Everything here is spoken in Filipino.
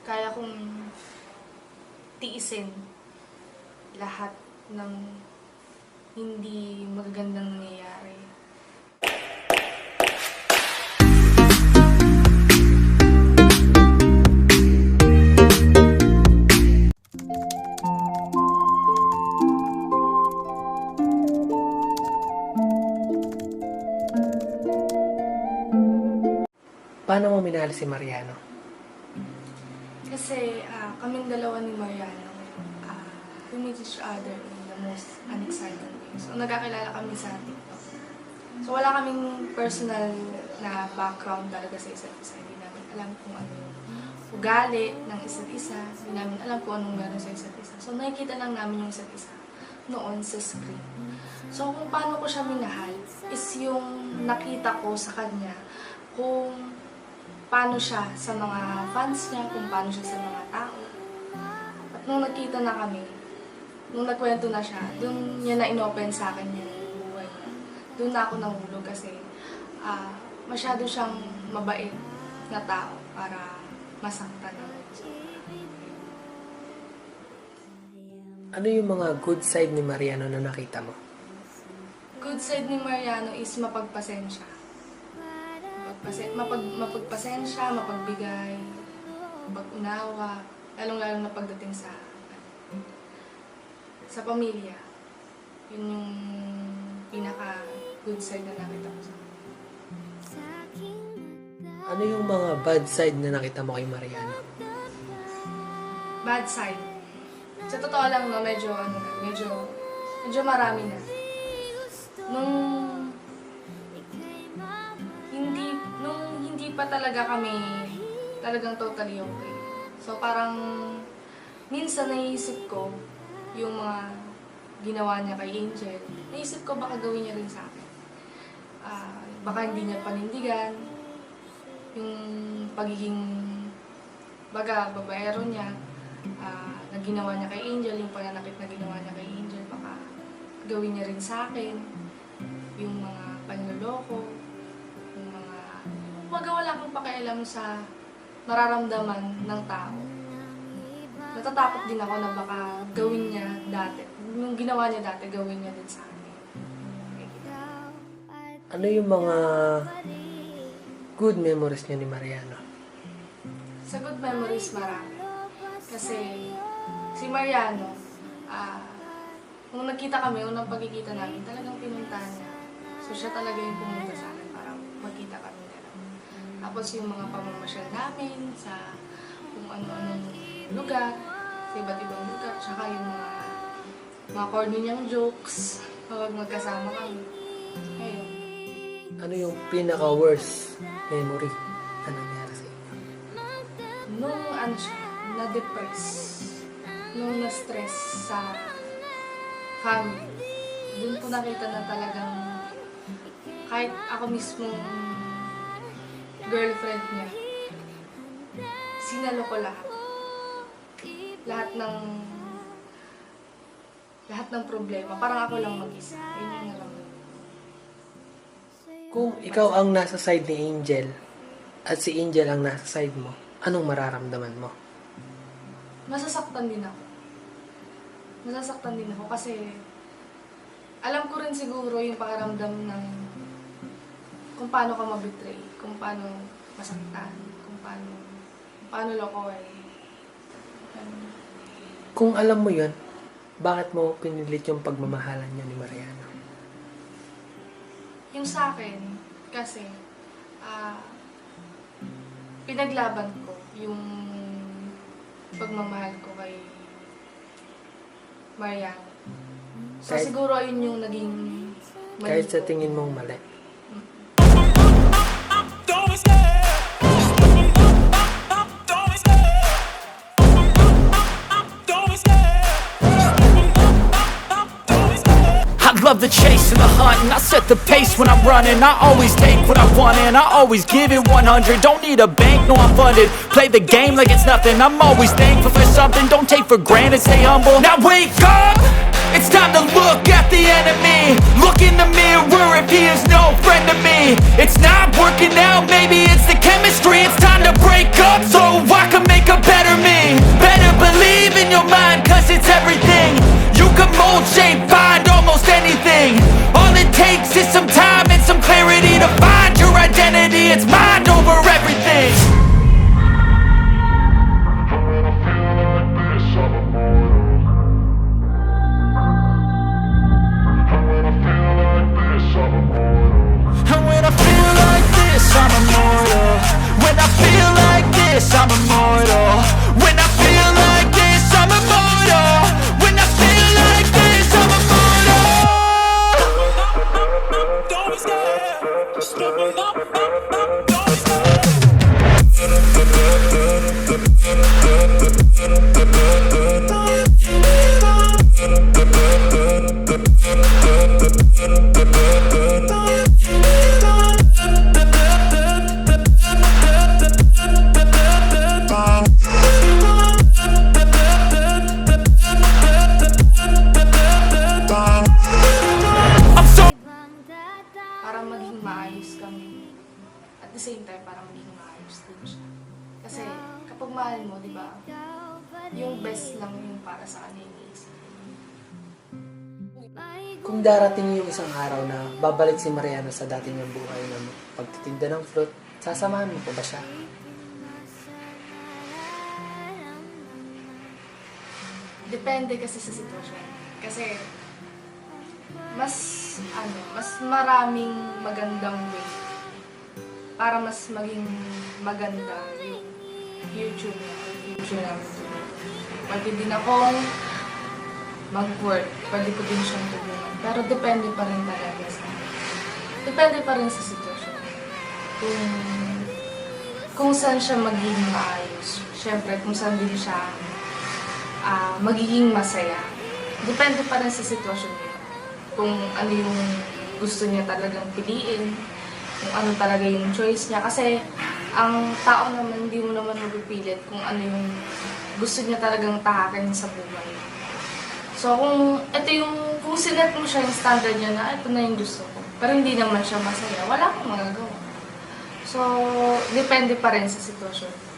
kaya kong tiisin lahat ng hindi magagandang nangyayari. Paano mo minahal si Mariano? Kasi kaming dalawa ni Mariano, we meet each other in the most unexciting way. So nagkakilala kami sa TikTok. So wala kaming personal na background talaga sa isa't isa. Hindi namin alam kung ano yung ugali ng isa't isa. Hindi namin alam kung anong meron sa isa't isa. So nakikita lang namin yung isa't isa noon sa screen. So kung paano ko siya minahal is yung nakita ko sa kanya kung paano siya sa mga fans niya, kung paano siya sa mga tao. At nung nagkita na kami, nung nagkwento na siya, doon niya na inopen sa akin yung buhay niya. Doon na ako nahulog kasi masyado siyang mabait na tao para masaktan ako. Ano yung mga good side ni Mariano na nakita mo? Good side ni Mariano is mapagpasensya. Mapagpasensya, mapagbigay, mapag-unawa, lalong-lalong na pagdating sa pamilya. Yun yung pinaka-good side na nakita ko sa kanya. Ano yung mga bad side na nakita mo kay Mariano? Bad side. Sa totoo lang, no, medyo marami na. Nung hindi pa talaga kami talagang totally okay. So parang minsan naisip ko yung mga ginawa niya kay Angel. Naisip ko baka gawin niya rin sa akin. Baka hindi niya panindigan yung pagiging babaero niya na ginawa niya kay Angel, yung pananakit na ginawa niya kay Angel, baka gawin niya rin sa akin. Yung mga panloloko, wala akong pakialam sa nararamdaman ng tao. Natatakot din ako na baka gawin niya dati. Yung ginawa niya dati, gawin niya din sa akin. Ano yung mga good memories niyo ni Mariano? Sa good memories, marami. Kasi si Mariano, nung nagkita kami, unang pagkikita namin, talagang pinuntahan niya. So siya talaga yung pumunta sa akin para magkita kami. Tapos yung mga pamamasyal namin sa kung ano-anong lugar, sa iba't ibang lugar, tsaka yung mga corny niyang jokes kapag magkasama kami. Ayun. Ano yung pinaka-worst memory na nangyari sa inyo? Nung na-depress, nung na-stress sa family, dun ko nakita na talagang kahit ako mismo girlfriend niya, sinalo ko lahat. Lahat ng problema. Parang ako lang mag-isa. Yun yung naramdaman. Kung ikaw ang nasa side ni Angel at si Angel ang nasa side mo, anong mararamdaman mo? Masasaktan din ako kasi alam ko rin siguro yung pakiramdam ng kung paano ka mabitray, kung paano masaktan, kung paano lokohin. Kung alam mo yun, bakit mo pinilit yung pagmamahalan niya ni Mariano? Yung sa akin, kasi pinaglaban ko yung pagmamahal ko kay Mariano. So siguro yun yung naging mali Kahit sa ko. tingin mong mali. I love the chase and the hunt, and I set the pace when I'm running. I always take what I want and I always give it 100. Don't need a bank, no I'm funded. Play the game like it's nothing. I'm always thankful for something. Don't take for granted, stay humble. Now wake up, it's time to look at the enemy. Look in the mirror if he is no friend to me. It's not working out, maybe it's the chemistry. It's time to break up so I can make a better me. everything. You can mold, shape, find almost anything. All it takes is some time and some clarity to find your identity. It's mind over everything. And when I feel like this, I'm immortal. When I feel like this, I'm immortal. When I feel like this, I'm immortal. When I feel like this, I'm immortal. Don't stop, just don't stop. Para maging maayos kami. At the same time, para maging maayos din siya. Kasi kapag mahal mo, di ba, yung best lang yung para sa kanya yung iniisip. Kung darating yung isang araw na babalik si Mariana sa dati niyang buhay na pagtitinda ng fruit, sasamahan mo pa ba siya? Depende kasi sa sitwasyon. Kasi mas maraming magandang way para mas maging maganda yung future namin. Pwede din akong mag-work, pwede ko din siyang tulungan. Pero depende pa rin talaga depende pa rin sa sitwasyon. Kung saan siya magiging maayos. Siyempre, kung saan din siya magiging masaya. Depende pa rin sa sitwasyon niya. Kung ano yung gusto niya talagang piliin, kung ano talaga yung choice niya. Kasi ang tao naman, hindi mo naman mapipilit kung ano yung gusto niya talagang tahakin sa buhay. So kung sinet mo siya yung standard niya na ito na yung gusto ko, pero hindi naman siya masaya, wala akong magagawa. So, depende pa rin sa sitwasyon.